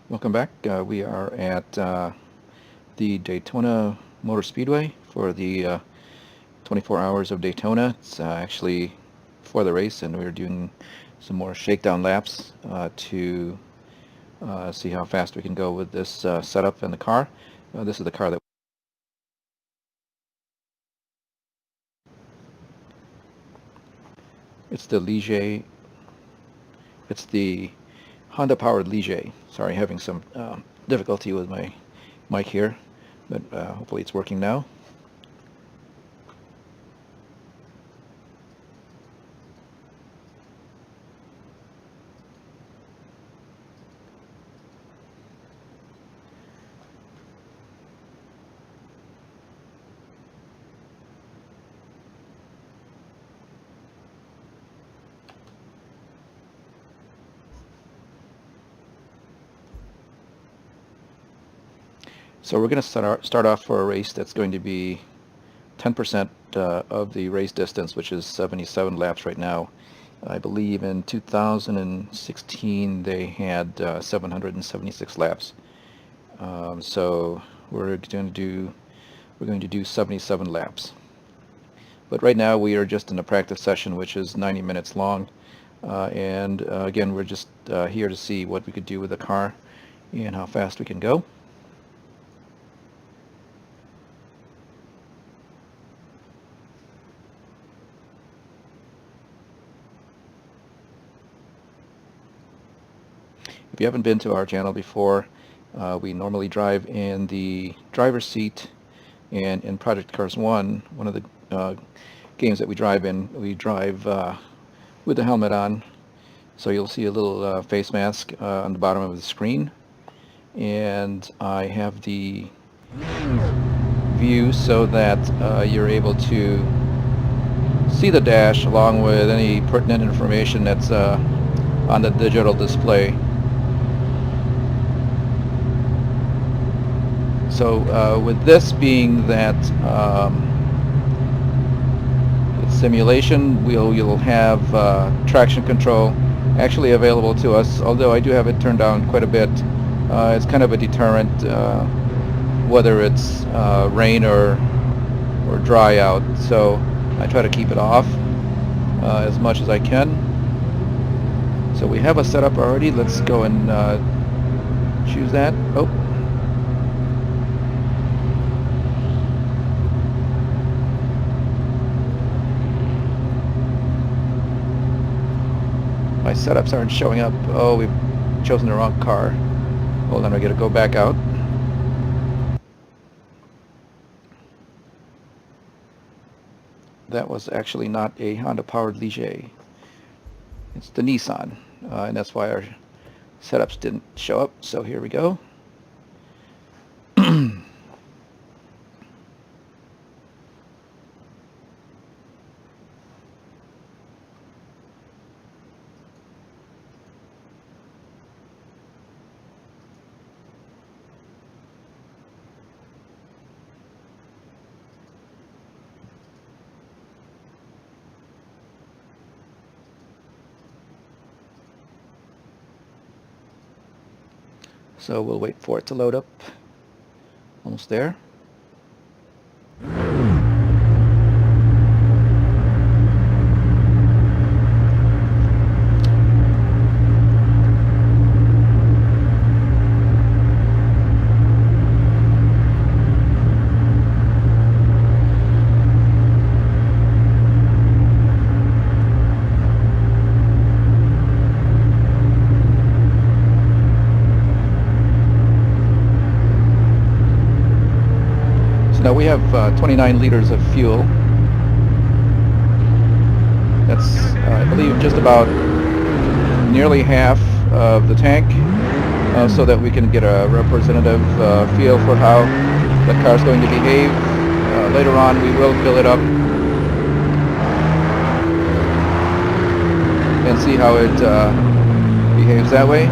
Welcome back. We are at the Daytona Motor Speedway for the 24 Hours of Daytona. It's actually for the race, and we're doing some more shakedown laps to see how fast we can go with this setup in the car. This is the car that it's the Ligier. It's the Honda-powered Ligier. Sorry, having some difficulty with my mic here, but hopefully it's working now. So we're going to start off for a race that's going to be 10% of the race distance, which is 77 laps right now. I believe in 2016 they had 776 laps. So we're going to do 77 laps. But right now we are just in a practice session, which is 90 minutes long. And again, we're just here to see what we could do with the car and how fast we can go. If you haven't been to our channel before, we normally drive in the driver's seat, and in Project Cars 1, one of the games that we drive in, we drive with the helmet on. So you'll see a little face mask on the bottom of the screen, and I have the view so that you're able to see the dash along with any pertinent information that's on the digital display. So with this being that simulation, you'll have traction control actually available to us, although I do have it turned down quite a bit. It's kind of a deterrent whether it's rain or dry out, so I try to keep it off as much as I can. So we have a setup already. Let's go and choose that. Oh. My setups aren't showing up. Oh, we've chosen the wrong car. Hold on, I gotta go back out. That was actually not a Honda-powered Ligier. It's the Nissan, and that's why our setups didn't show up. So here we go. So we'll wait for it to load up. Almost there. Now we have 29 liters of fuel. That's, I believe, just about nearly half of the tank, so that we can get a representative feel for how the car is going to behave. Later on we will fill it up and see how it behaves that way.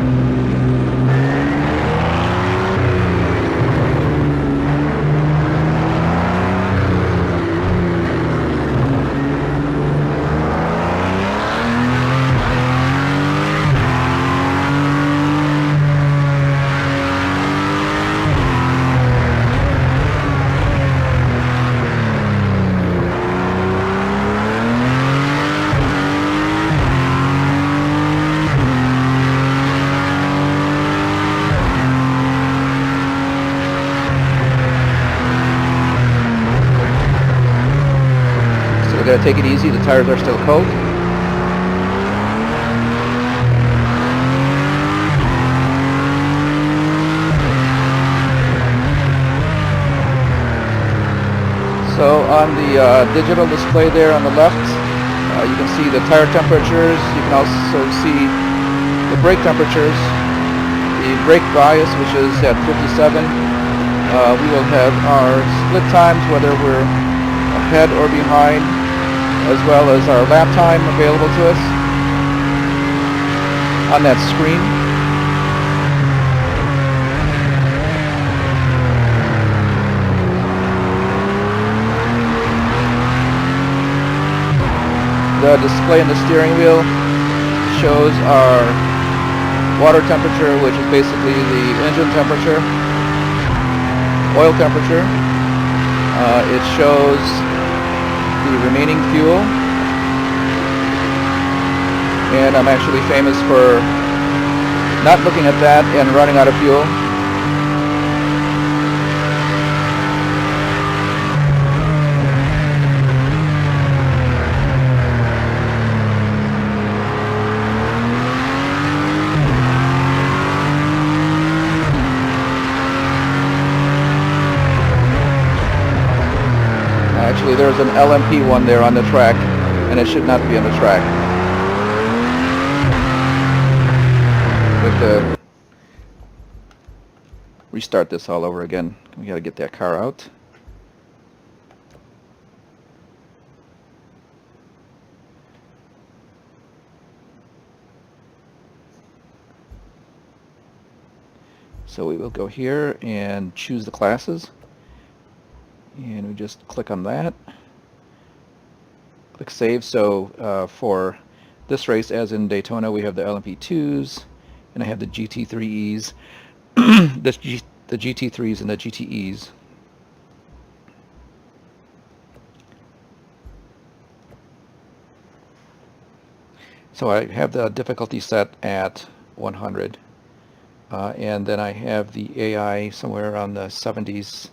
take it easy. The tires are still cold. So on the digital display there on the left, you can see the tire temperatures. You can also see the brake temperatures, the brake bias, which is at 57. We will have our split times, whether we're ahead or behind, as well as our lap time available to us on that screen. The display in the steering wheel shows our water temperature, which is basically the engine temperature, oil temperature. It shows the remaining fuel, and I'm actually famous for not looking at that and running out of fuel. Actually, there's an LMP one there on the track, and it should not be on the track. We have to restart this all over again. We got to get that car out. So we will go here and choose the classes. And we just click on that, click save. So for this race, as in Daytona, we have the LMP2s, and I have the GT3Es, the GT3s and the GTEs. So I have the difficulty set at 100, and then I have the AI somewhere around the 70s.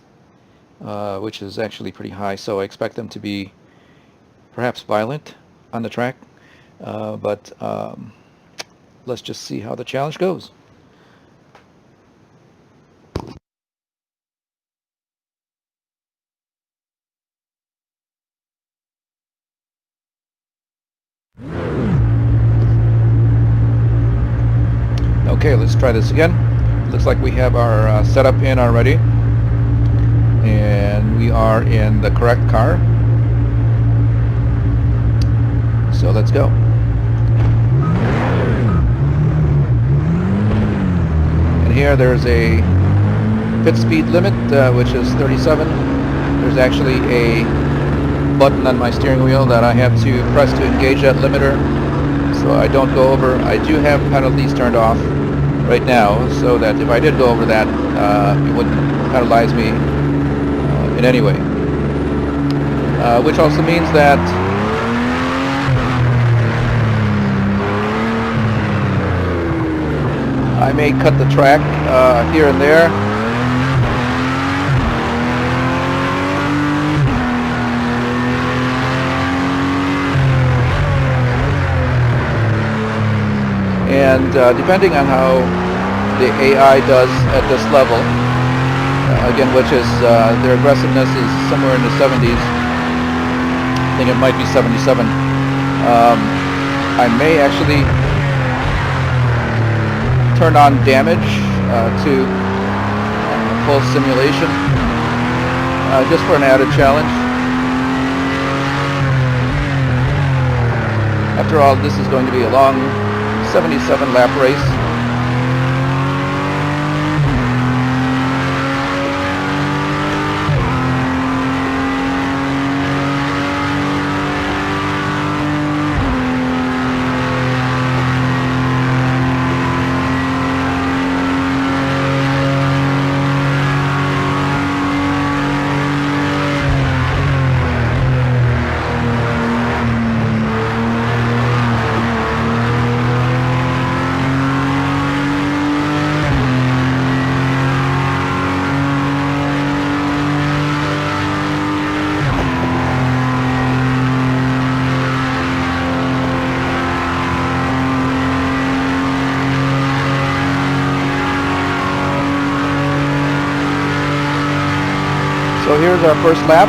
Which is actually pretty high, so I expect them to be perhaps violent on the track, but let's just see how the challenge goes. Okay, let's try this again. Looks like we have our setup in already. And we are in the correct car. So let's go. And here there's a pit speed limit, which is 37. There's actually a button on my steering wheel that I have to press to engage that limiter, so I don't go over. I do have penalties turned off right now, so that if I did go over that, it wouldn't penalize me in any way, which also means that I may cut the track here and there. And depending on how the AI does at this level, again, which is their aggressiveness is somewhere in the 70s. I think it might be 77. I may actually turn on damage to full simulation, just for an added challenge. After all, this is going to be a long 77 lap race. here's our first lap.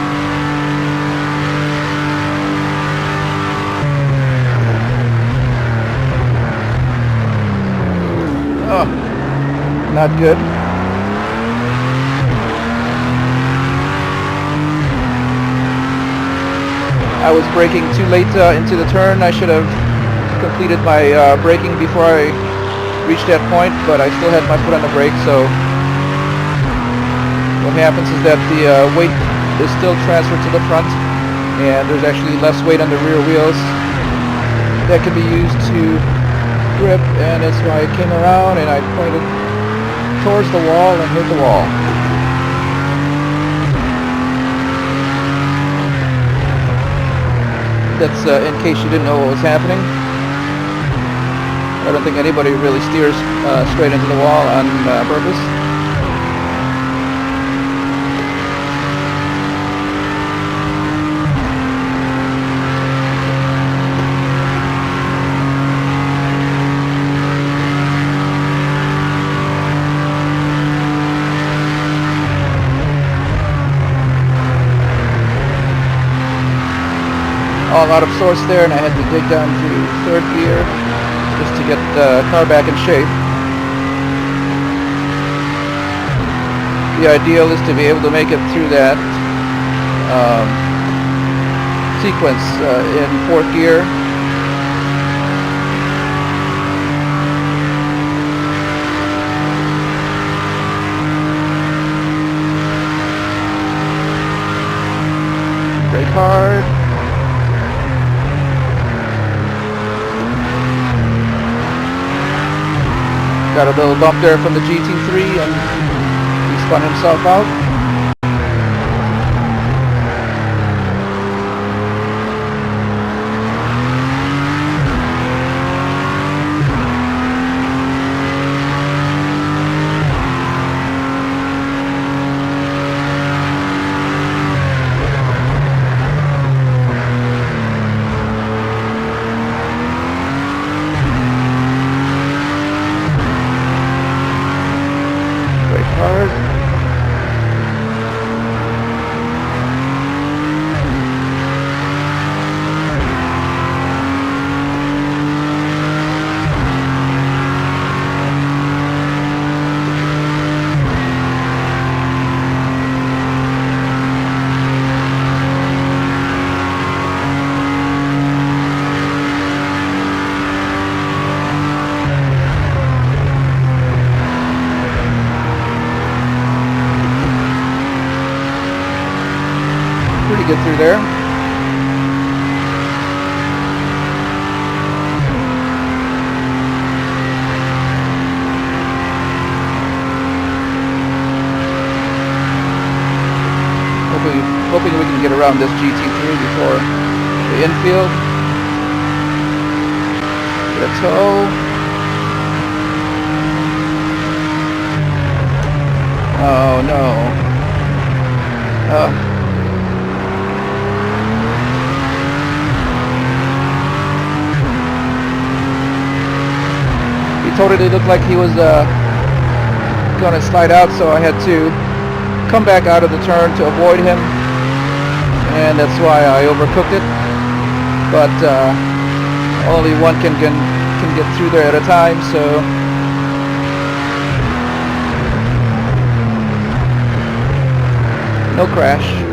Oh, not good. I was braking too late into the turn. I should have completed my braking before I reached that point, but I still had my foot on the brake, so what happens is that the weight is still transferred to the front, and there's actually less weight on the rear wheels that can be used to grip, and that's why I came around and I pointed towards the wall and hit the wall. That's in case you didn't know what was happening. I don't think anybody really steers straight into the wall on purpose. All out of sorts there, and I had to dig down to third gear just to get the car back in shape. The ideal is to be able to make it through that sequence in fourth gear. Brake hard. Got a little bump there from the GT3 and he spun himself out. Hard. Pretty good through there. Hoping we can get around this GT3 before the infield. Get a tow. Oh no. Totally looked like he was gonna slide out, so I had to come back out of the turn to avoid him, and that's why I overcooked it. But only one can get through there at a time, so no crash.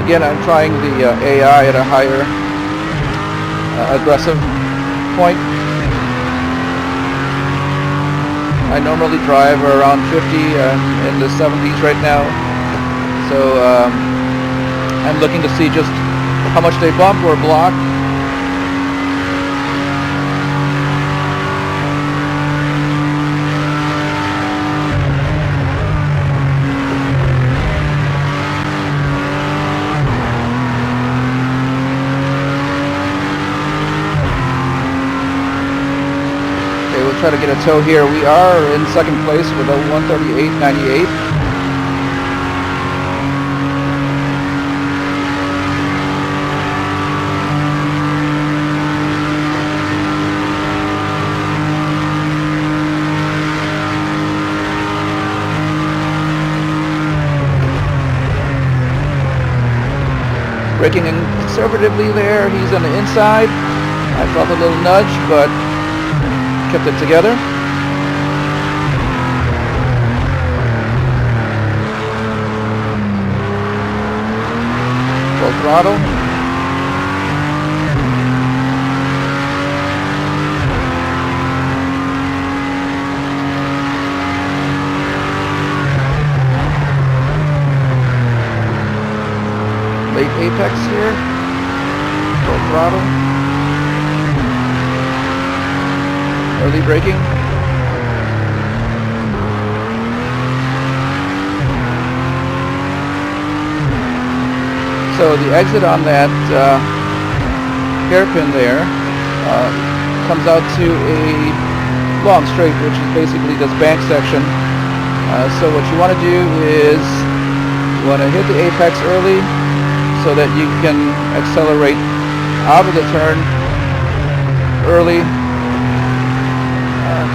Again, I'm trying the AI at a higher aggressive point. I normally drive around 50. I'm in the 70s right now. So I'm looking to see just how much they bump or block. Try to get a tow here. We are in second place with a 138.98. Braking in conservatively there. He's on the inside. I felt a little nudge, but kept it together. Full throttle. Late apex here. Full throttle. Early braking. So the exit on that hairpin there comes out to a long straight, which is basically this bank section. So what you want to do is you want to hit the apex early so that you can accelerate out of the turn early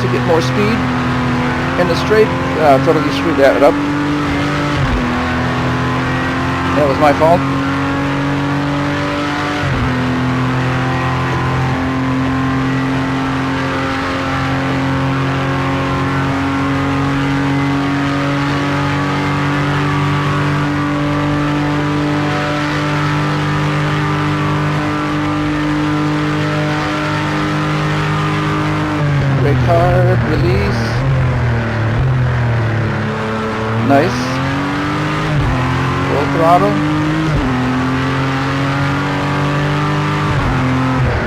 to get more speed in the straight. Totally screwed that up. That was my fault. Brake hard, release. Nice. Full throttle.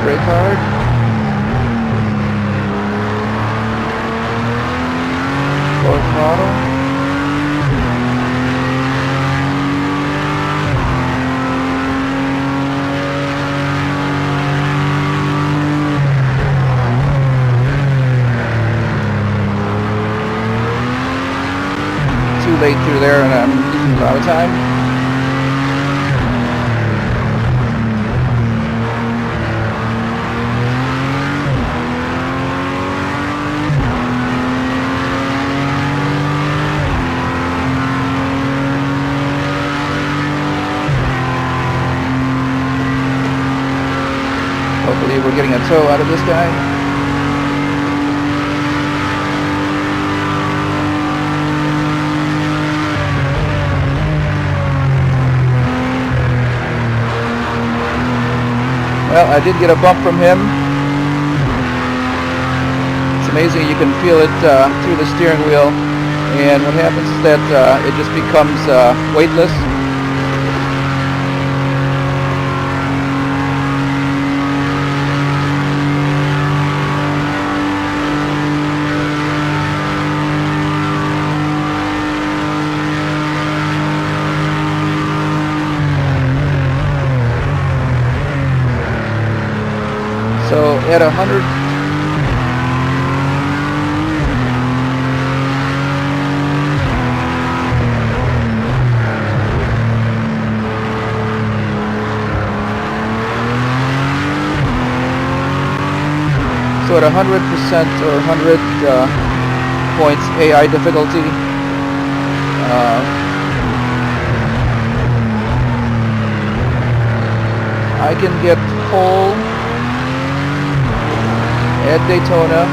Brake hard. Full throttle. Late through there, and I'm losing a lot of time. Hopefully we're getting a tow out of this guy. Well, I did get a bump from him. It's amazing, you can feel it through the steering wheel, and what happens is that it just becomes weightless. So at 100, so at 100% or 100 points AI difficulty, I can get pole at Daytona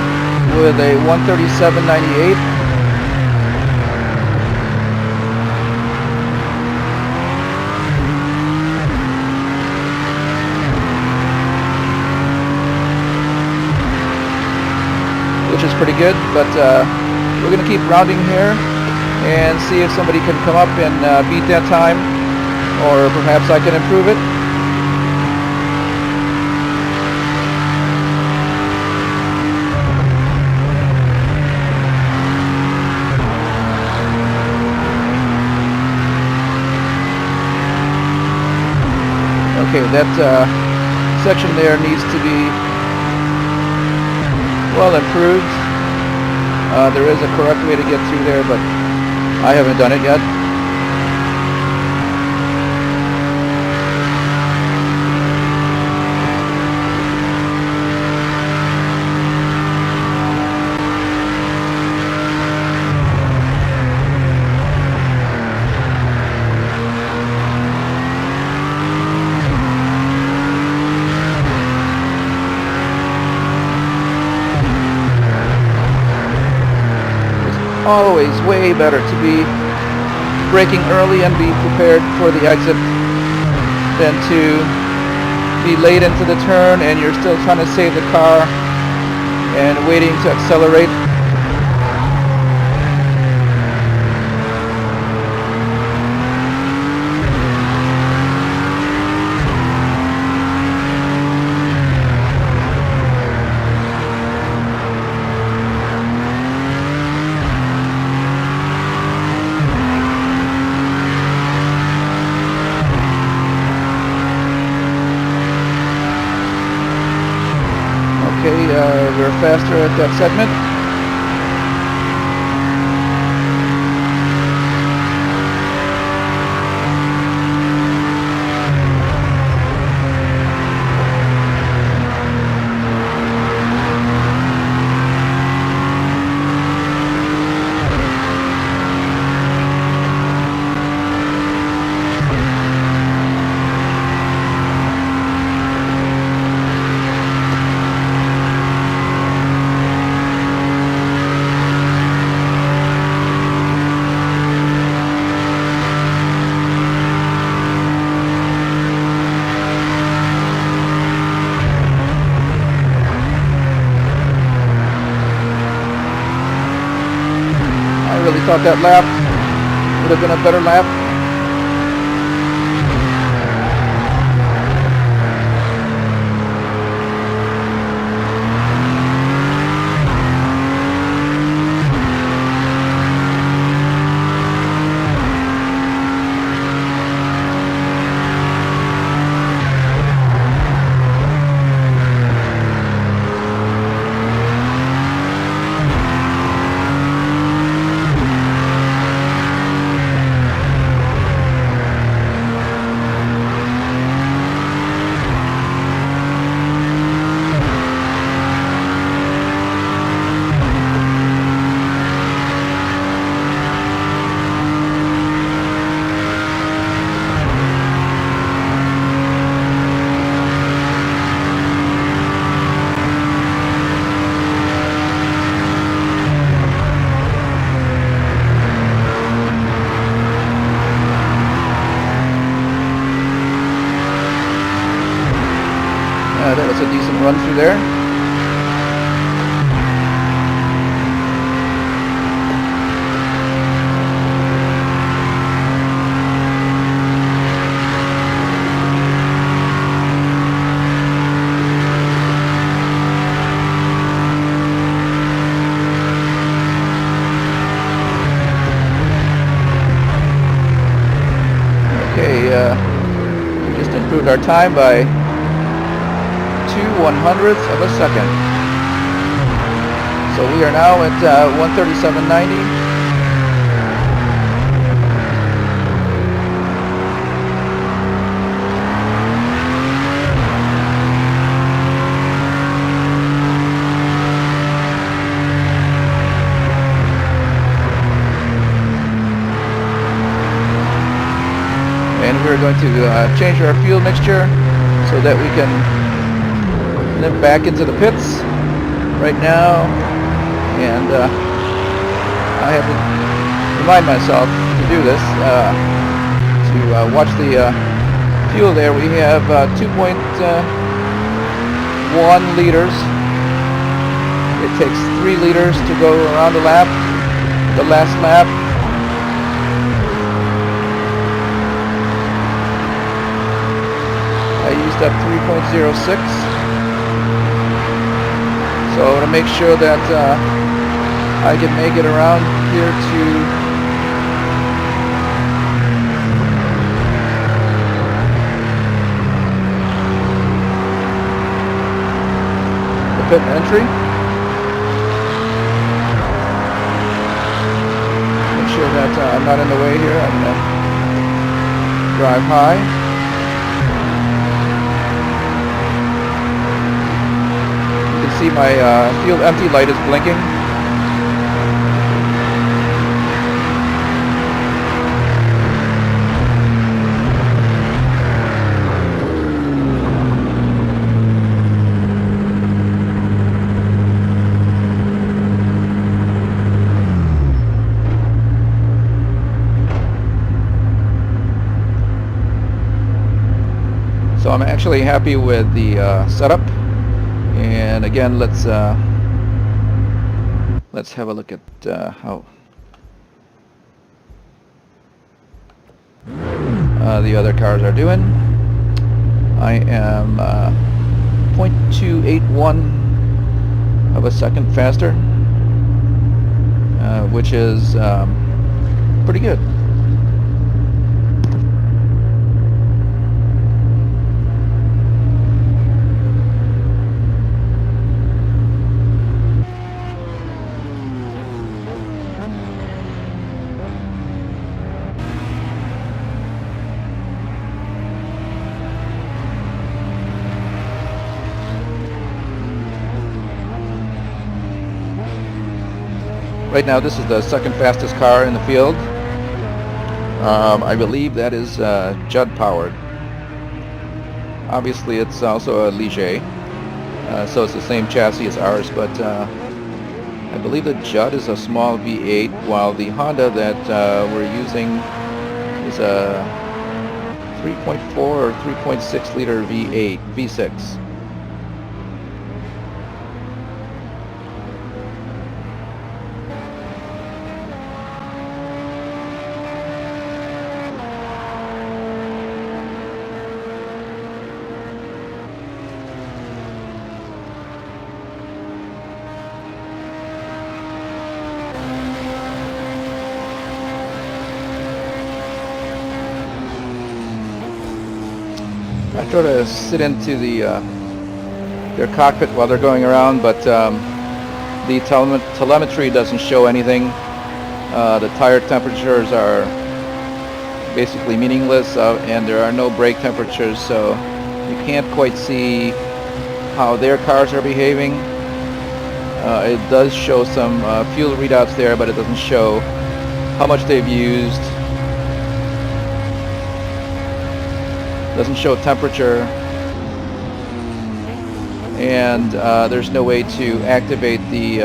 with a 137.98. Which is pretty good, but we're going to keep rounding here and see if somebody can come up and beat that time, or perhaps I can improve it. Okay, that section there needs to be well improved. There is a correct way to get through there, but I haven't done it yet. always way better to be braking early and be prepared for the exit than to be late into the turn and you're still trying to save the car and waiting to accelerate. We're faster at that segment. Thought that lap would have been a better lap. That was a decent run through there. Okay, we just improved our time by 2/100ths of a second. So we are now at 1:37.90. And we're going to change our fuel mixture so that we can then back into the pits right now, and I have to remind myself to do this, to watch the fuel there. We have 2.1 liters. It takes 3 liters to go around the lap, the last lap. I used up 3.06. So to make sure that I can make it around here to the pit entry. Make sure that I'm not in the way here. I'm going to drive high. See my fuel empty light is blinking. So I'm actually happy with the setup. And again, let's have a look at how the other cars are doing. I am 0.281 of a second faster, which is pretty good. Right now, this is the second fastest car in the field. I believe that is Judd powered. Obviously, it's also a Ligier, so it's the same chassis as ours, but I believe the Judd is a small V8, while the Honda that we're using is a 3.4 or 3.6 liter V8, V6. I try to sit into their cockpit while they're going around, but the telemetry doesn't show anything. The tire temperatures are basically meaningless, and there are no brake temperatures, so you can't quite see how their cars are behaving. It does show some fuel readouts there, but it doesn't show how much they've used. Doesn't show temperature, and there's no way to activate the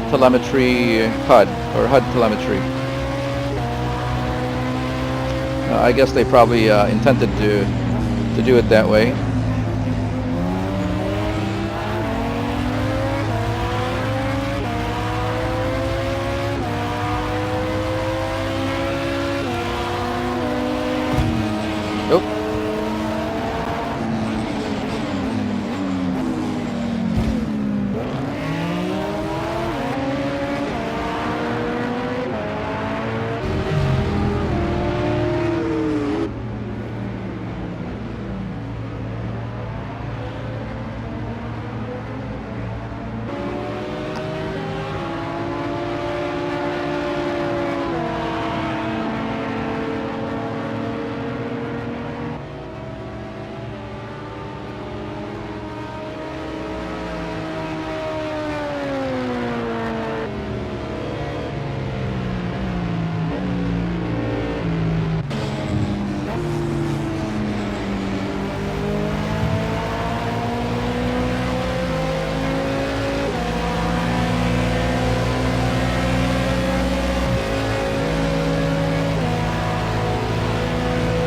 telemetry HUD or HUD telemetry. I guess they probably intended to do it that way. Nope.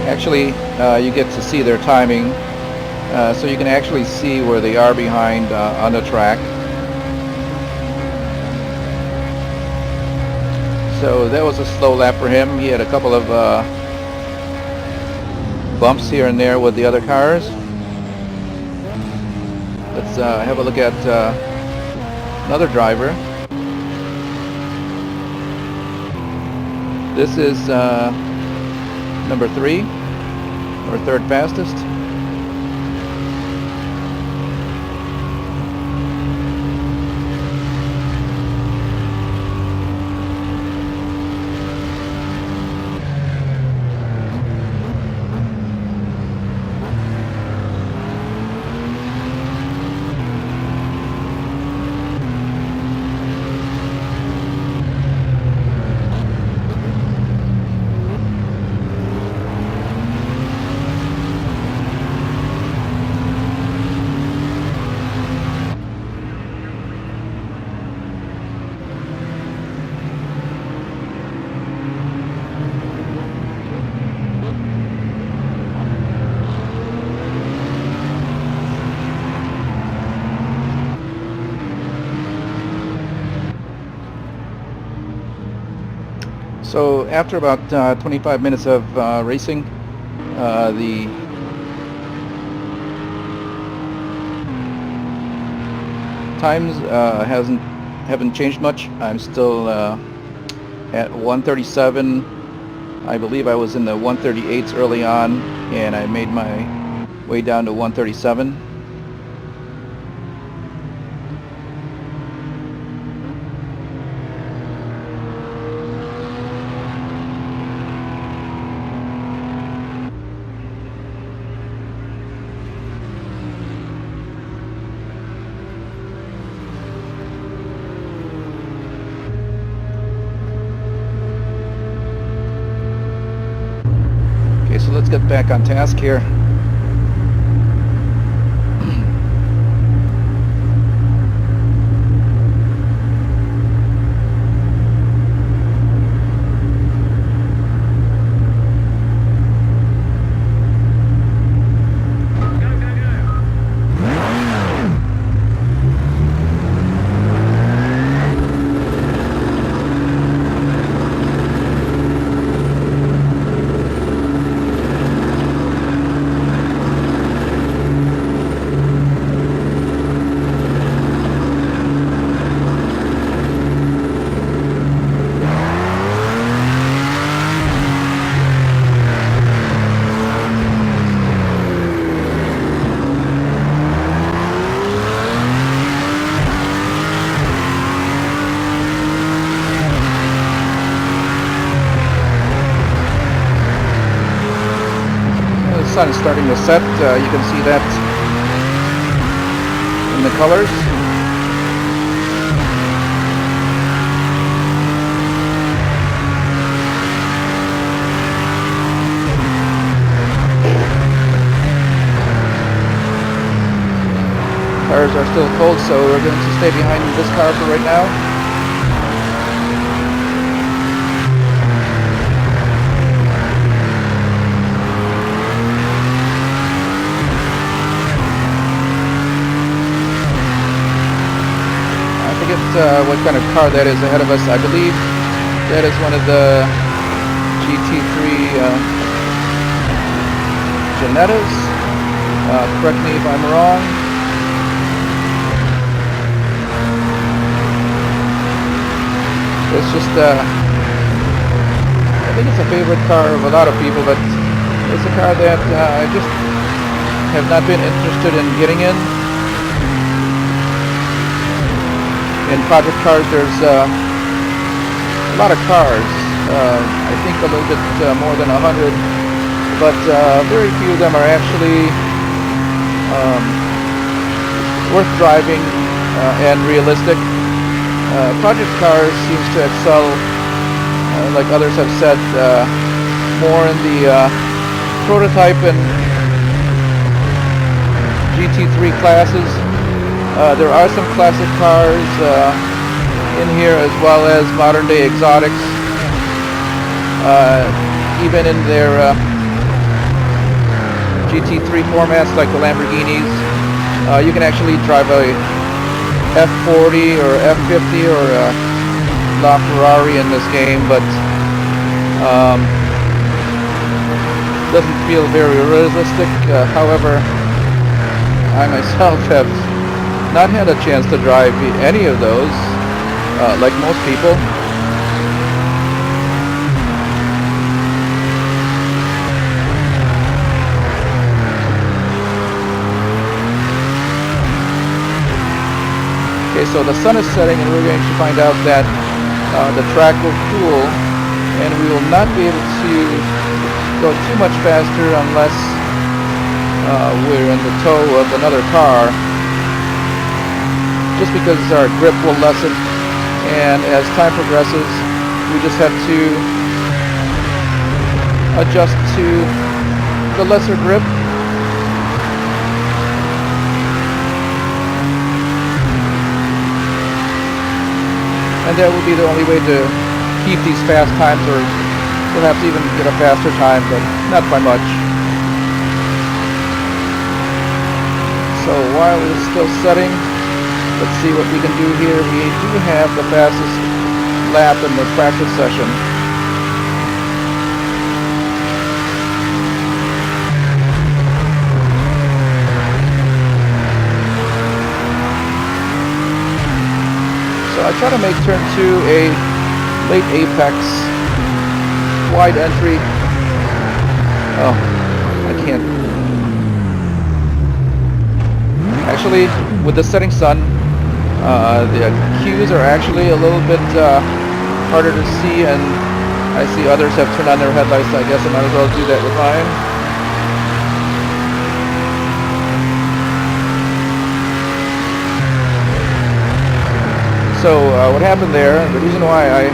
Actually, you get to see their timing, so you can actually see where they are behind on the track. So that was a slow lap for him. He had a couple of bumps here and there with the other cars. Let's have a look at another driver. This is number 3, or third fastest. So after about 25 minutes of racing, the times haven't changed much. I'm still at 137. I believe I was in the 138s early on, and I made my way down to 137. Okay, so let's get back on task here. The sun is starting to set. You can see that in the colors. Cars are still cold, so we're going to stay behind this car for right now. What kind of car that is ahead of us. I believe that is one of the GT3 Janettas. Correct me if I'm wrong. It's just, I think it's a favorite car of a lot of people, but it's a car that I just have not been interested in getting in. In project cars, there's a lot of cars. I think a little bit more than 100, but very few of them are actually worth driving and realistic. Project cars seems to excel, like others have said, more in the prototype and GT3 classes. There are some classic cars in here, as well as modern day exotics. Even in their GT3 formats, like the Lamborghinis, you can actually drive a F40 or F50 or a LaFerrari in this game, but doesn't feel very realistic. However, I myself have not had a chance to drive any of those, like most people. Okay, so the sun is setting, and we're going to find out that the track will cool, and we will not be able to go too much faster unless we're in the tow of another car, just because our grip will lessen, and as time progresses we just have to adjust to the lesser grip. And that will be the only way to keep these fast times, or perhaps even get a faster time, but not by much. So while it's still setting, let's see what we can do here. We do have the fastest lap in the practice session. try to make turn 2 a late apex, wide entry. Oh, I can't. Actually, with the setting sun, the cues are actually a little bit harder to see, and I see others have turned on their headlights, so I guess I might as well do that with mine. So what happened there, the reason why I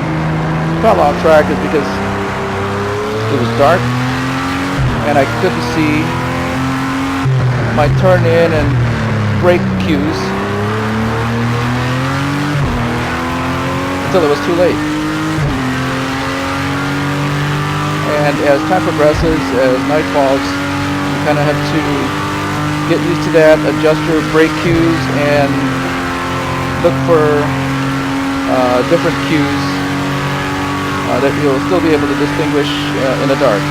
fell off track is because it was dark and I couldn't see my turn in and brake cues until it was too late. And as time progresses, as night falls, you kind of have to get used to that, adjust your brake cues, and look for different cues that you'll still be able to distinguish in the dark.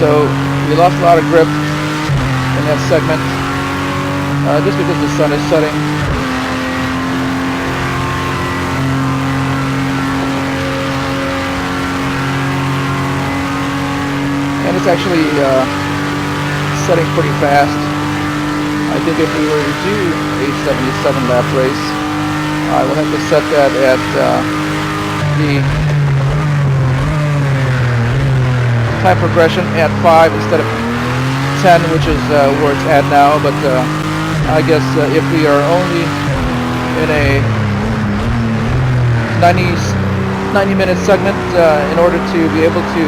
So we lost a lot of grip in that segment just because the sun is setting. And it's actually setting pretty fast. I think if we were to do a 77 lap race, I will have to set that at the time progression at 5 instead of 10, which is where it's at now. But I guess if we are only in a 90-minute segment, in order to be able to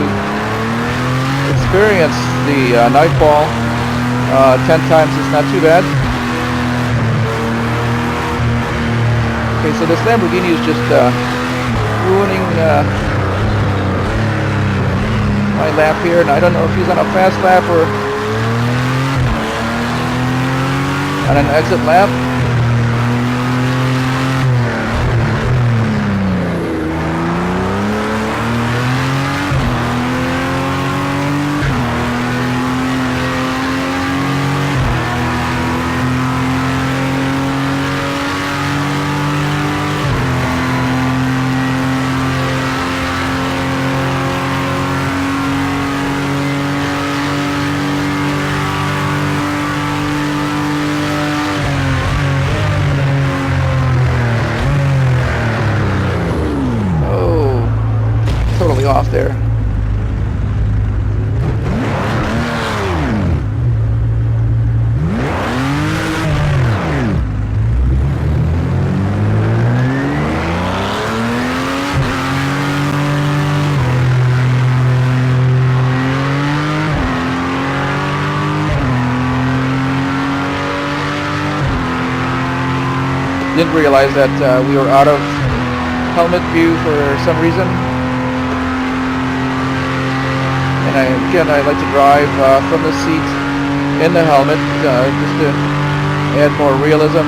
experience the nightfall 10 times is not too bad. Okay, so this Lamborghini is just ruining my lap here, and I don't know if he's on a fast lap or on an exit lap. Off there. Didn't realize that we were out of helmet view for some reason. And I like to drive from the seat in the helmet just to add more realism.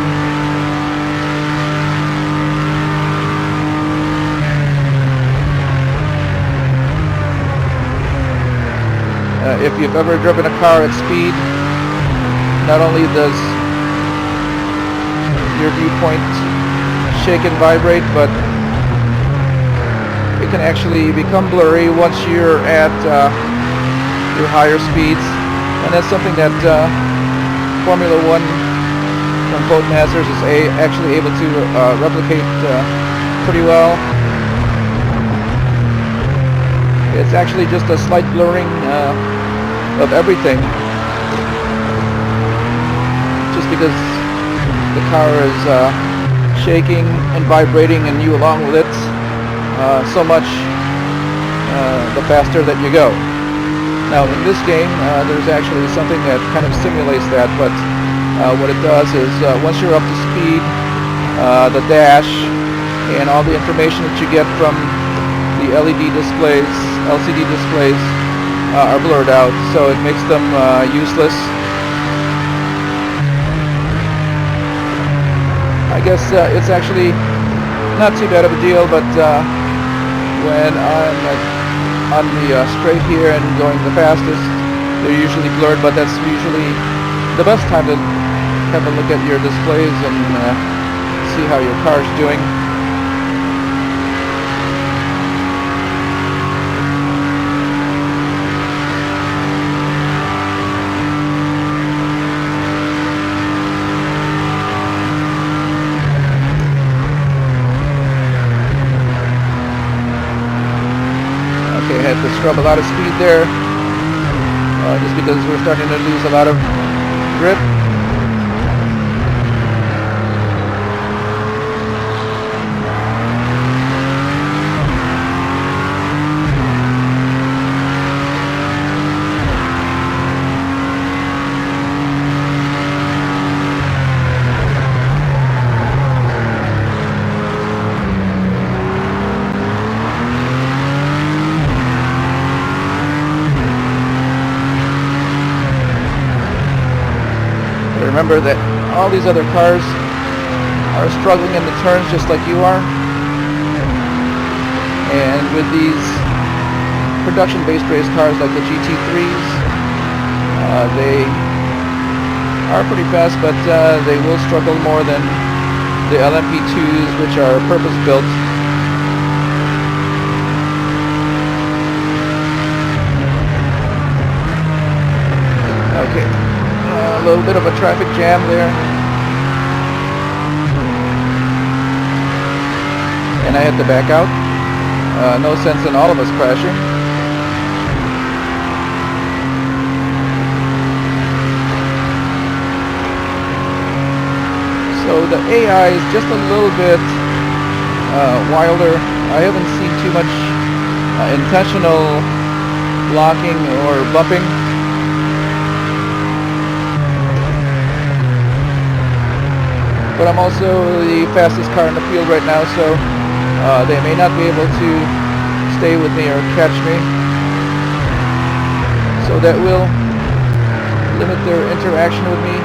If you've ever driven a car at speed, not only does your viewpoint shake and vibrate, but it can actually become blurry once you're at your higher speeds, and that's something that Formula One from Boatmasters is actually able to replicate pretty well. It's actually just a slight blurring of everything, just because the car is shaking and vibrating, and you along with it so much the faster that you go. Now in this game there's actually something that kind of simulates that, but what it does is once you're up to speed, the dash and all the information that you get from the LED displays, LCD displays are blurred out, so it makes them useless. I guess it's actually not too bad of a deal, but when I'm on the straight here and going the fastest, they're usually blurred, but that's usually the best time to have a look at your displays and see how your car's doing. Okay, I had to scrub a lot of speed there, just because we're starting to lose a lot of grip. Remember that all these other cars are struggling in the turns just like you are, and with these production-based race cars like the GT3s, they are pretty fast, but they will struggle more than the LMP2s, which are purpose-built. Okay. A little bit of a traffic jam there, and I had to back out. No sense in all of us crashing. So the AI is just a little bit wilder. I haven't seen too much intentional blocking or bumping. But I'm also the fastest car in the field right now, so they may not be able to stay with me or catch me. So that will limit their interaction with me.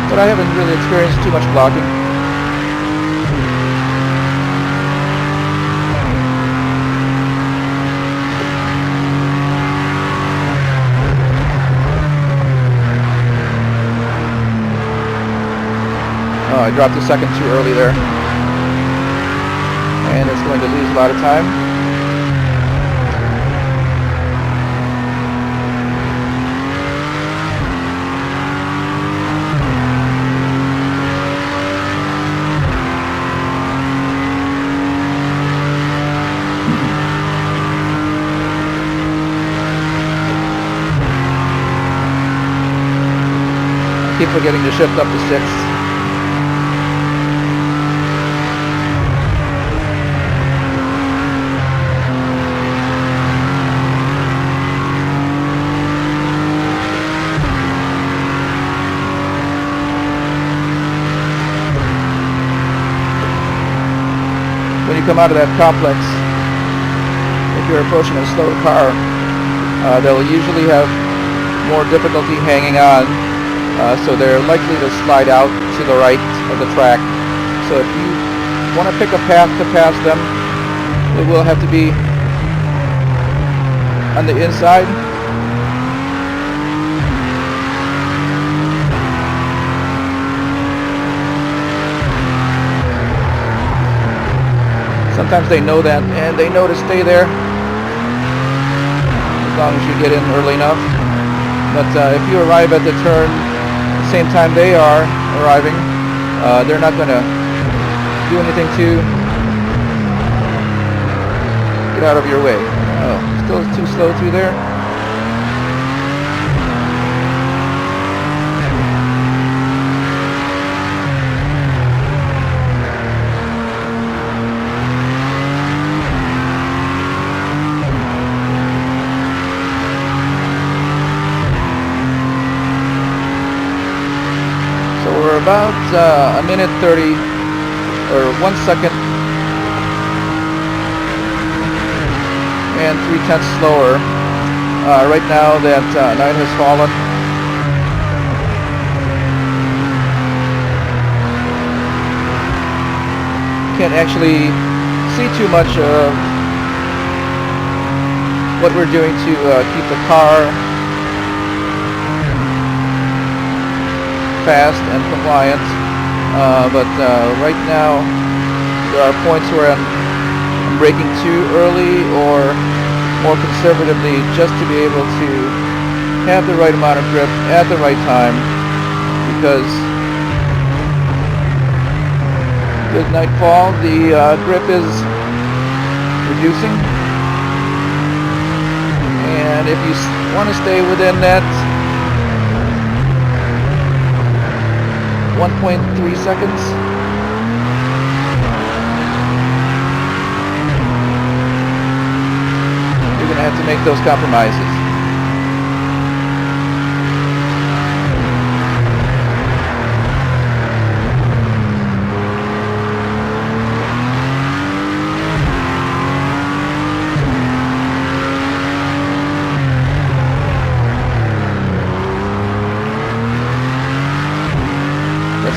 But I haven't really experienced too much blocking. Oh, I dropped a second too early there, and it's going to lose a lot of time. I keep forgetting to shift up to 6. When you come out of that complex, if you're approaching a slow car, they'll usually have more difficulty hanging on, so they're likely to slide out to the right of the track. So if you want to pick a path to pass them, it will have to be on the inside. Sometimes they know that, and they know to stay there as long as you get in early enough. But if you arrive at the turn the same time they are arriving, they're not going to do anything to get out of your way. Oh, still too slow through there. About a minute 30 or 1 second and 3/10 slower right now that night has fallen. Can't actually see too much of what we're doing to keep the car fast and compliant. But right now there are points where I'm braking too early or more conservatively, just to be able to have the right amount of grip at the right time, because with nightfall the grip is reducing, and if you want to stay within that 1.3 seconds, you're going to have to make those compromises.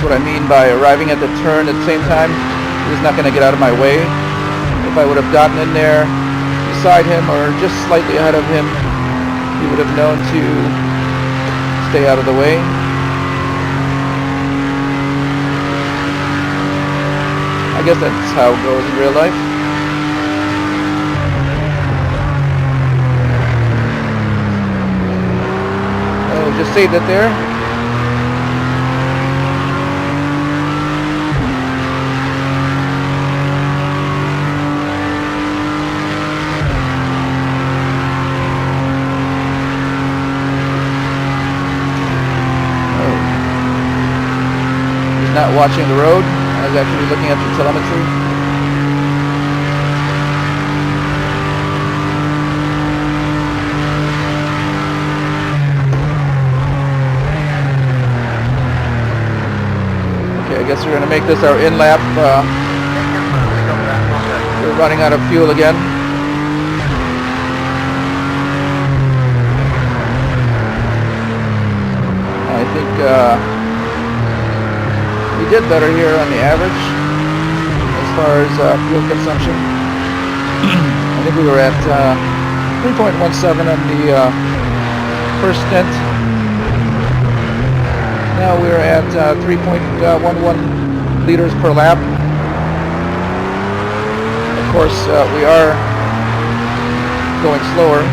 What I mean by arriving at the turn at the same time. He's not going to get out of my way. If I would have gotten in there beside him or just slightly ahead of him, he would have known to stay out of the way. I guess that's how it goes in real life. Oh, just saved it there. Not watching the road. I was actually looking at the telemetry. Okay, I guess we're going to make this our in-lap. We're running out of fuel again. I think we did better here on the average as far as fuel consumption. I think we were at 3.17 on the first stint. Now we're at 3.11 liters per lap. Of course, we are going slower.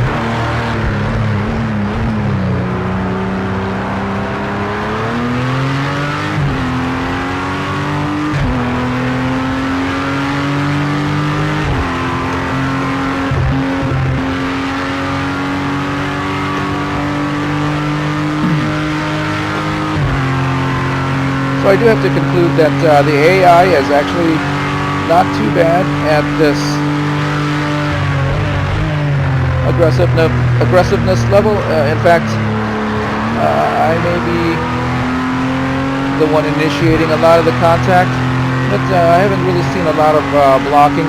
So I do have to conclude that the AI is actually not too bad at this aggressiveness level. In fact, I may be the one initiating a lot of the contact, but I haven't really seen a lot of blocking.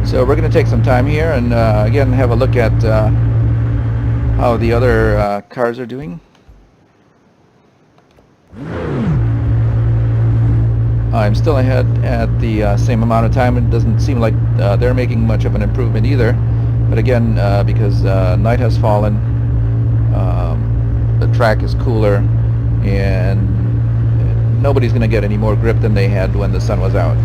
So we're going to take some time here and again have a look at how the other cars are doing. I'm still ahead at the same amount of time. It doesn't seem like they're making much of an improvement either. But again, because night has fallen, the track is cooler, and nobody's going to get any more grip than they had when the sun was out.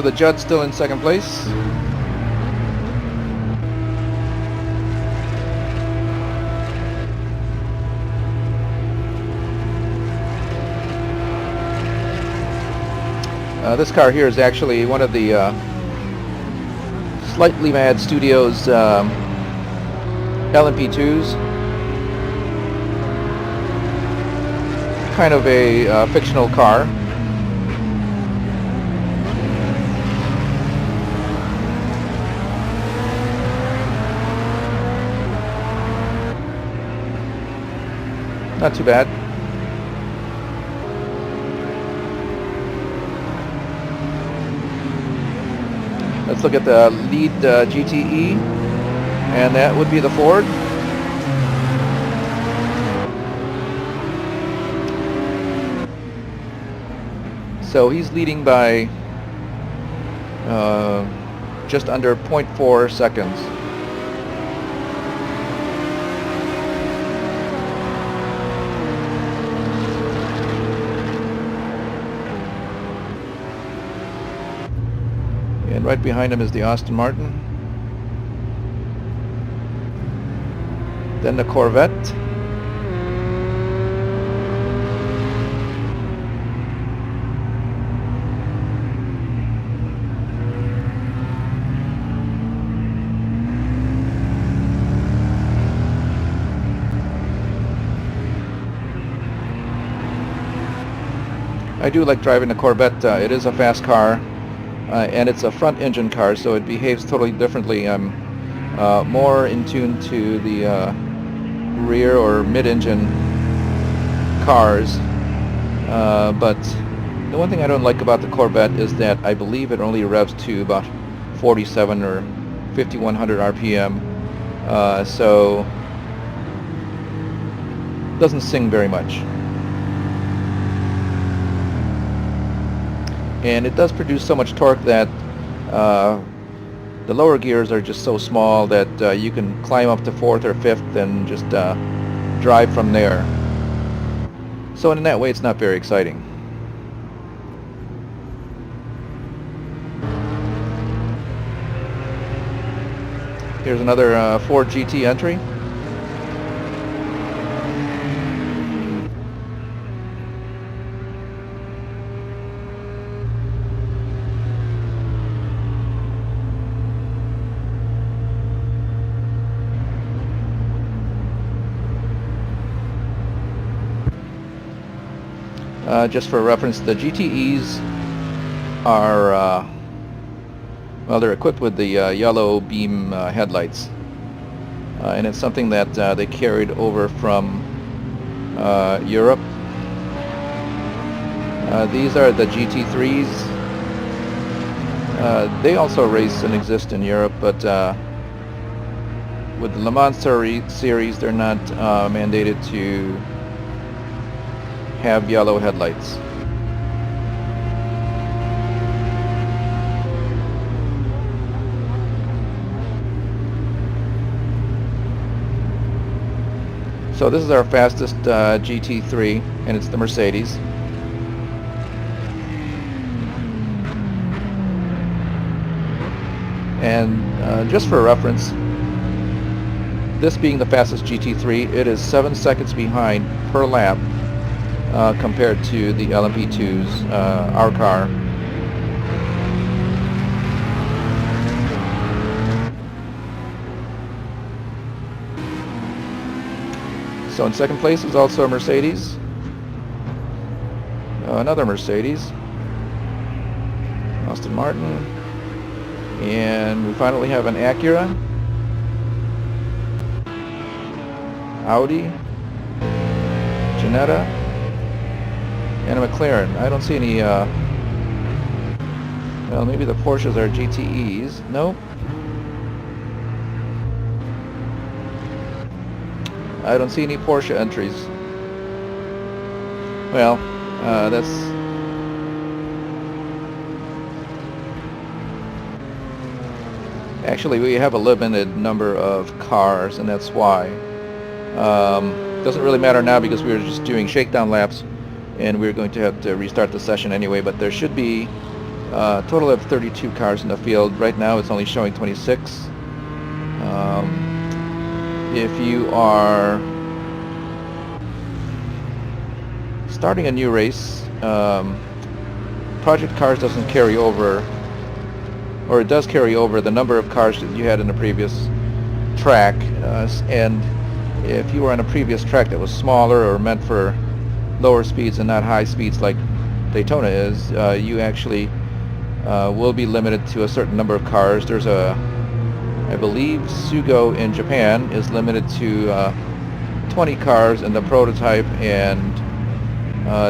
the Judd still in second place. This car here is actually one of the Slightly Mad Studios LMP2s. Kind of a fictional car. Not too bad. Let's look at the lead GTE, and that would be the Ford. So he's leading by just under 0.4 seconds. And right behind him is the Aston Martin. Then the Corvette. I do like driving the Corvette. It is a fast car. And it's a front engine car, so it behaves totally differently. I'm more in tune to the rear or mid-engine cars, but the one thing I don't like about the Corvette is that I believe it only revs to about 47 or 5100 RPM, so it doesn't sing very much. And it does produce so much torque that the lower gears are just so small that you can climb up to 4th or 5th and just drive from there. So in that way it's not very exciting. Here's another Ford GT entry. Just for reference, the GTEs are, well, they're equipped with the yellow beam headlights, and it's something that they carried over from Europe. These are the GT3s. They also race and exist in Europe, but with the Le Mans series, they're not mandated to have yellow headlights. So this is our fastest GT3, and it's the Mercedes. And just for reference, this being the fastest GT3, it is 7 seconds behind per lap compared to the LMP2s, our car. So in second place is also a Mercedes, another Mercedes, Aston Martin, and we finally have an Acura, Audi, Jannetta, and a McLaren. I don't see any, well, maybe the Porsches are GTEs. Nope. I don't see any Porsche entries. Well, that's... Actually, we have a limited number of cars, and that's why. Doesn't really matter now because we were just doing shakedown laps, and we're going to have to restart the session anyway, but there should be Total of 32 cars in the field. Right now it's only showing 26. If you are starting a new race, Project Cars doesn't carry over, or it does carry over the number of cars that you had in the previous track, and if you were on a previous track that was smaller or meant for lower speeds and not high speeds like Daytona is, you actually will be limited to a certain number of cars. There's I believe Sugo in Japan is limited to 20 cars in the prototype and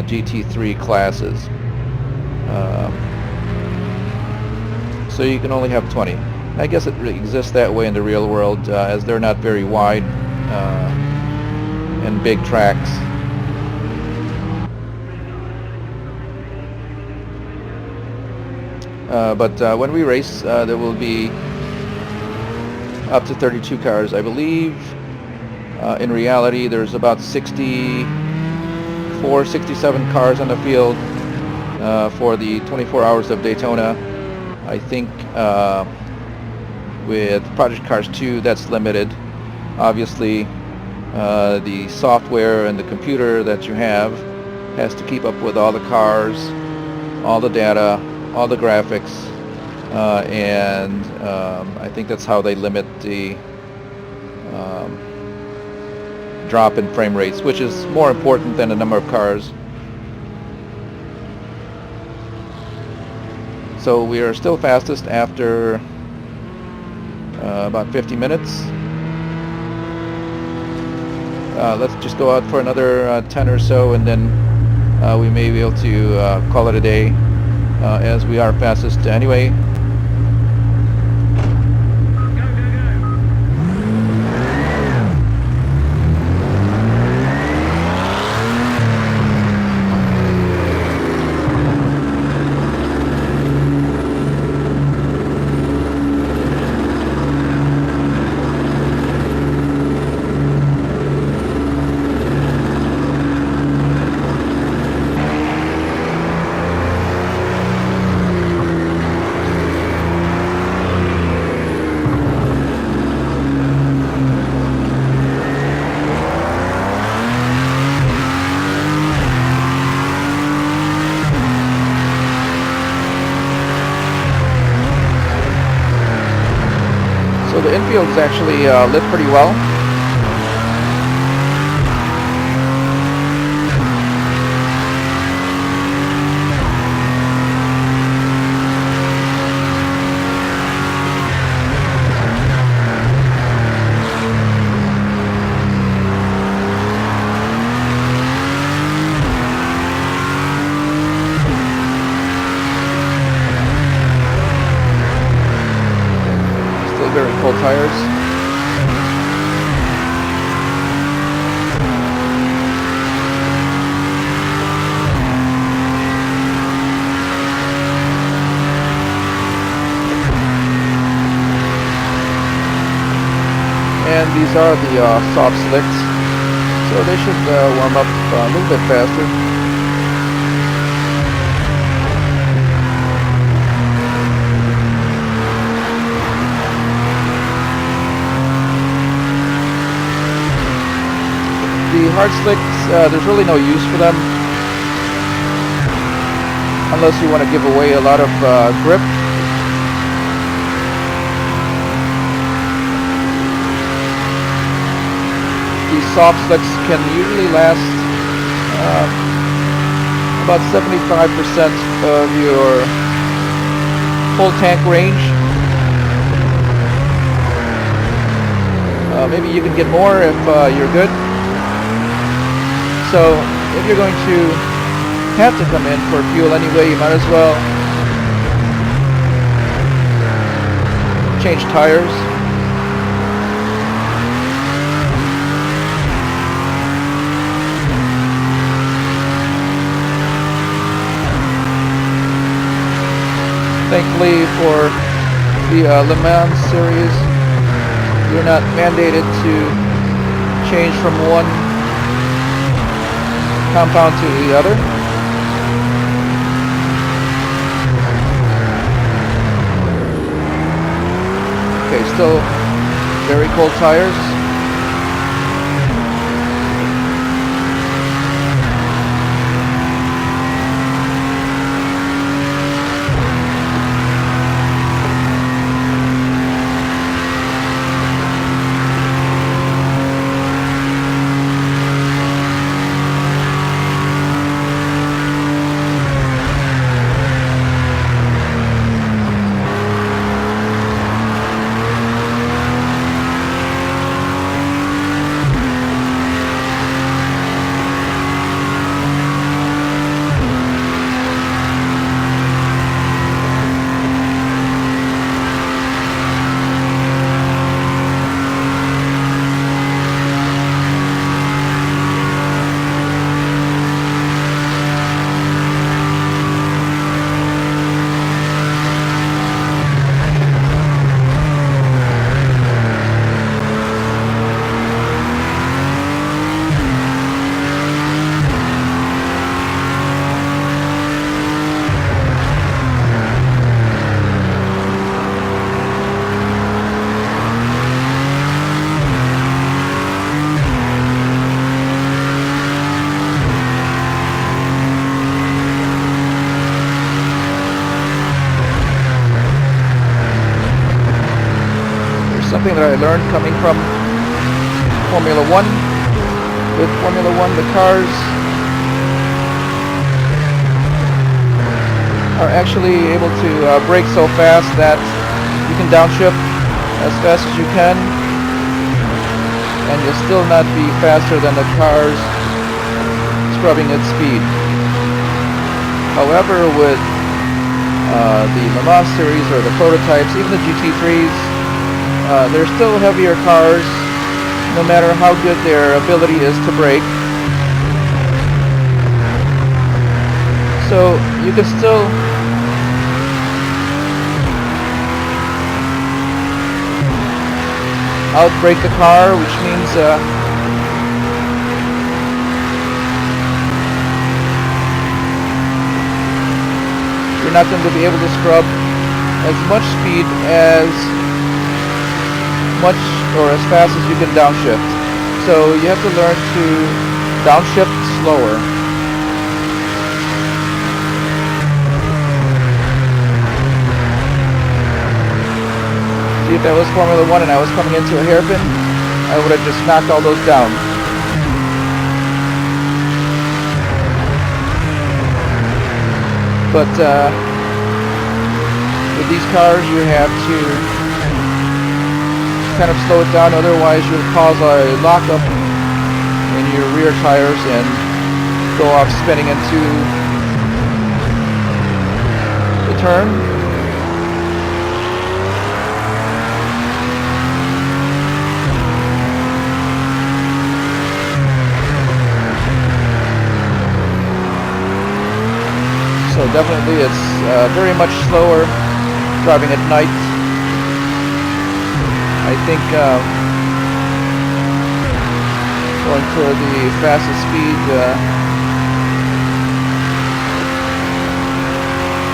GT3 classes. So you can only have 20. I guess it exists that way in the real world, as they're not very wide and big tracks. But when we race, there will be up to 32 cars. I believe in reality there's about 64, 67 cars on the field for the 24 hours of Daytona. I think with Project Cars 2 that's limited. Obviously the software and the computer that you have has to keep up with all the cars, all the data, all the graphics, and I think that's how they limit the drop in frame rates, which is more important than the number of cars. So we are still fastest after about 50 minutes. Let's just go out for another 10 or so, and then we may be able to call it a day, as we are fastest anyway. So the infield is actually lit pretty well. Very full tires. And these are the soft slicks, so they should warm up a little bit faster. The hard slicks, there's really no use for them unless you want to give away a lot of grip. These soft slicks can usually last about 75% of your full tank range. Maybe you can get more if you're good. So if you're going to have to come in for fuel anyway, you might as well change tires. Thankfully for the Le Mans series, you're not mandated to change from one compound to the other. still very cold tires. Something that I learned coming from Formula One. With Formula One, the cars are actually able to brake so fast that you can downshift as fast as you can, and you'll still not be faster than the cars scrubbing at speed. However, with the Le Mans series or the prototypes, even the GT3s, they're still heavier cars, no matter how good their ability is to brake. So you can still outbrake the car, which means you're not going to be able to scrub as much speed as much or as fast as you can downshift. So you have to learn to downshift slower. See, if that was Formula One and I was coming into a hairpin, I would have just knocked all those down. But with these cars you have to kind of slow it down, otherwise you'll cause a lockup in your rear tires and go off spinning into the turn. So definitely it's very much slower driving at night. I think going for the fastest speed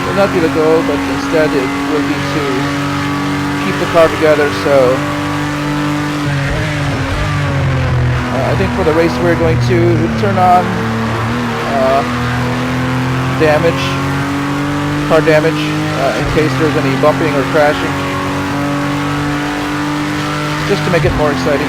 will not be the goal, but instead it will be to keep the car together. So I think for the race we're going to turn on car damage in case there's any bumping or crashing, just to make it more exciting.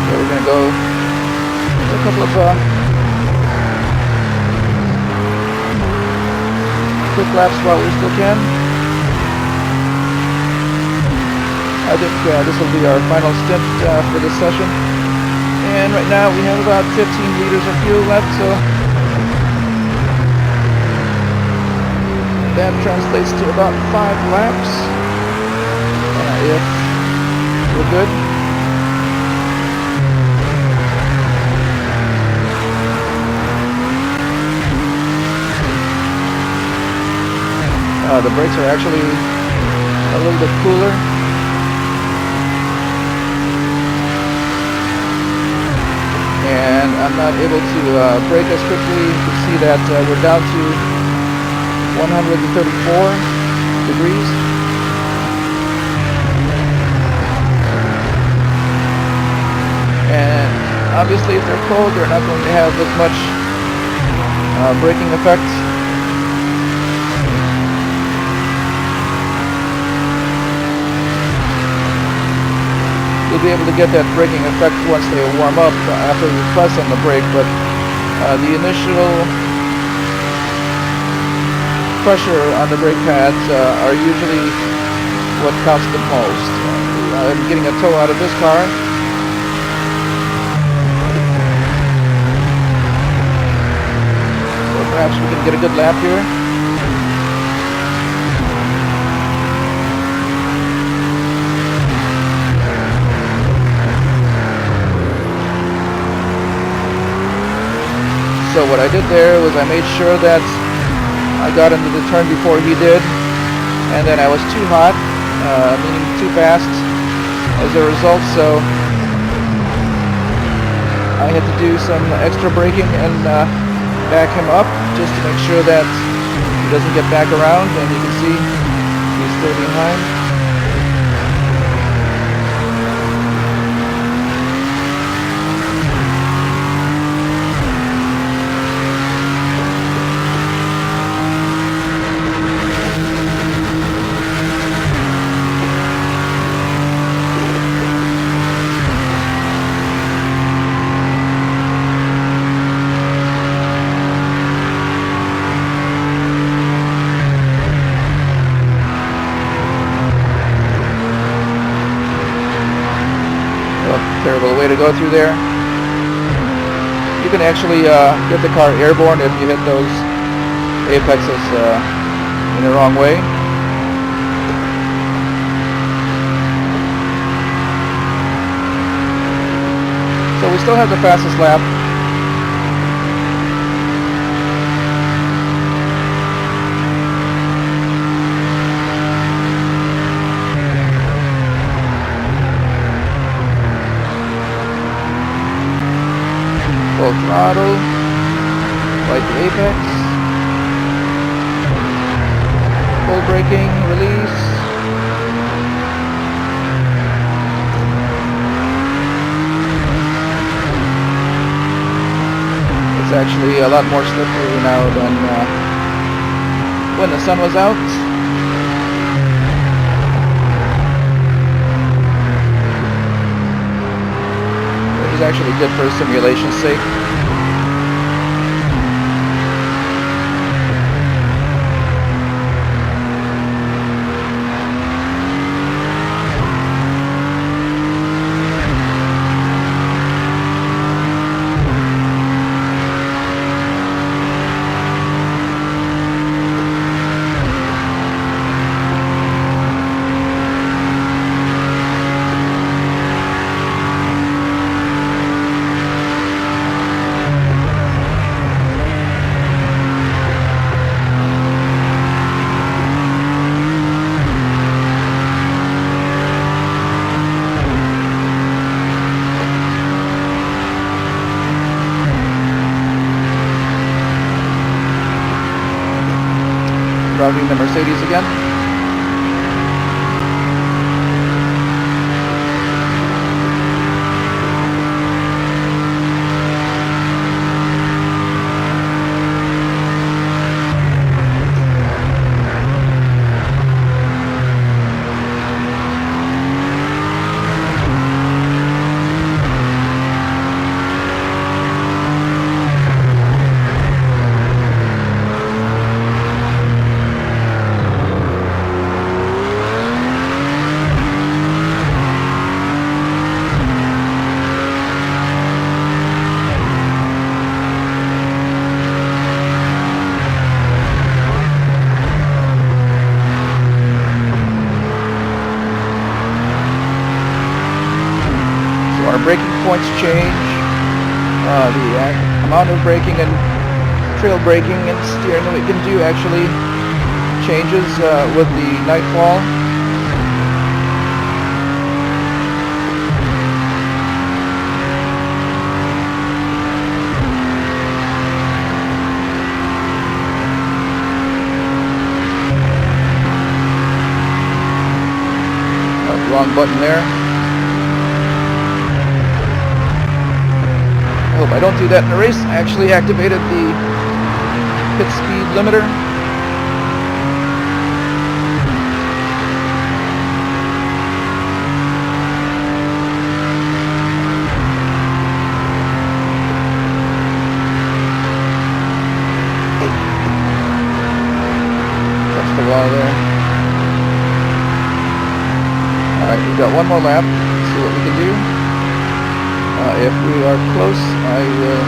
So we're going to go a couple of quick laps while we still can. I think this will be our final stint for this session. And right now we have about 15 liters of fuel left, so that translates to about 5 laps. If we're good. the brakes are actually a little bit cooler. And I'm not able to brake as quickly. You can see that we're down to 134 degrees. And obviously if they're cold, they're not going to have as much braking effect. You'll be able to get that braking effect once they warm up after you press on the brake, but the initial pressure on the brake pads are usually what counts the most. I'm getting a tow out of this car. So perhaps we can get a good lap here. So what I did there was I made sure that I got into the turn before he did, and then I was too hot, meaning too fast as a result, so I had to do some extra braking and back him up just to make sure that he doesn't get back around, and you can see he's still behind. Terrible way to go through there. You can actually get the car airborne if you hit those apexes in the wrong way. So we still have the fastest lap. Full throttle, light the apex, full braking, release. It's actually a lot more slippery now than when the sun was out. Actually good for simulation's sake. Driving the Mercedes again. Our braking points change, the amount of braking and trail braking and steering we can do actually changes with the nightfall. Wrong button there. I hope I don't do that in a race. I actually activated the pit speed limiter. Touch the wall there. Alright, we've got one more lap. Let's see what we can do. If we are close, I will...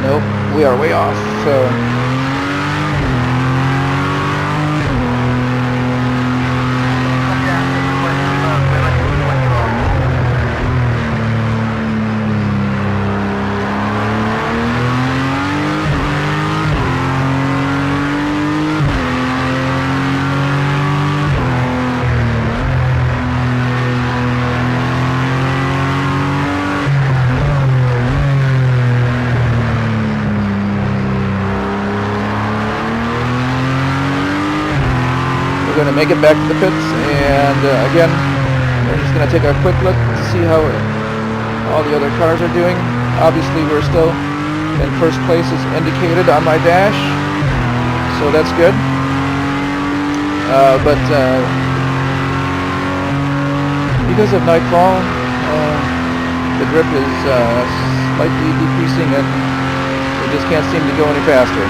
Nope, we are way off, so... We're going to make it back to the pits, and again, we're just going to take a quick look to see how all the other cars are doing. Obviously, we're still in first place as indicated on my dash, so that's good. But because of nightfall, the grip is slightly decreasing, and we just can't seem to go any faster.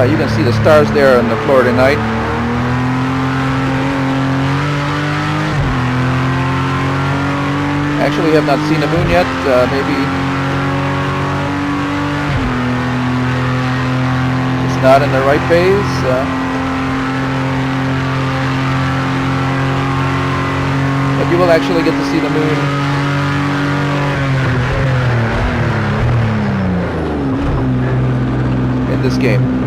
You can see the stars there on the Florida night. Actually, have not seen the moon yet. Maybe it's not in the right phase. But you will actually get to see the moon in this game.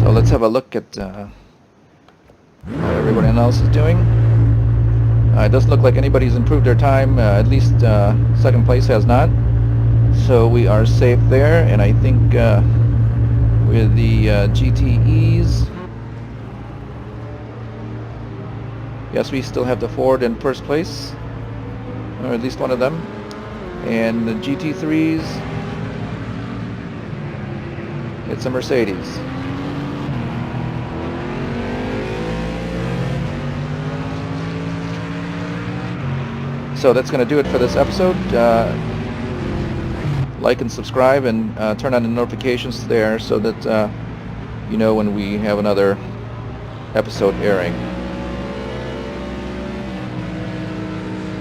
Let's have a look at how everybody else is doing. It doesn't look like anybody's improved their time, at least second place has not. So we are safe there, and I think with the GTEs, yes, we still have the Ford in first place, or at least one of them. And the GT3s, it's a Mercedes. So that's going to do it for this episode. Like and subscribe, and turn on the notifications there so that you know when we have another episode airing.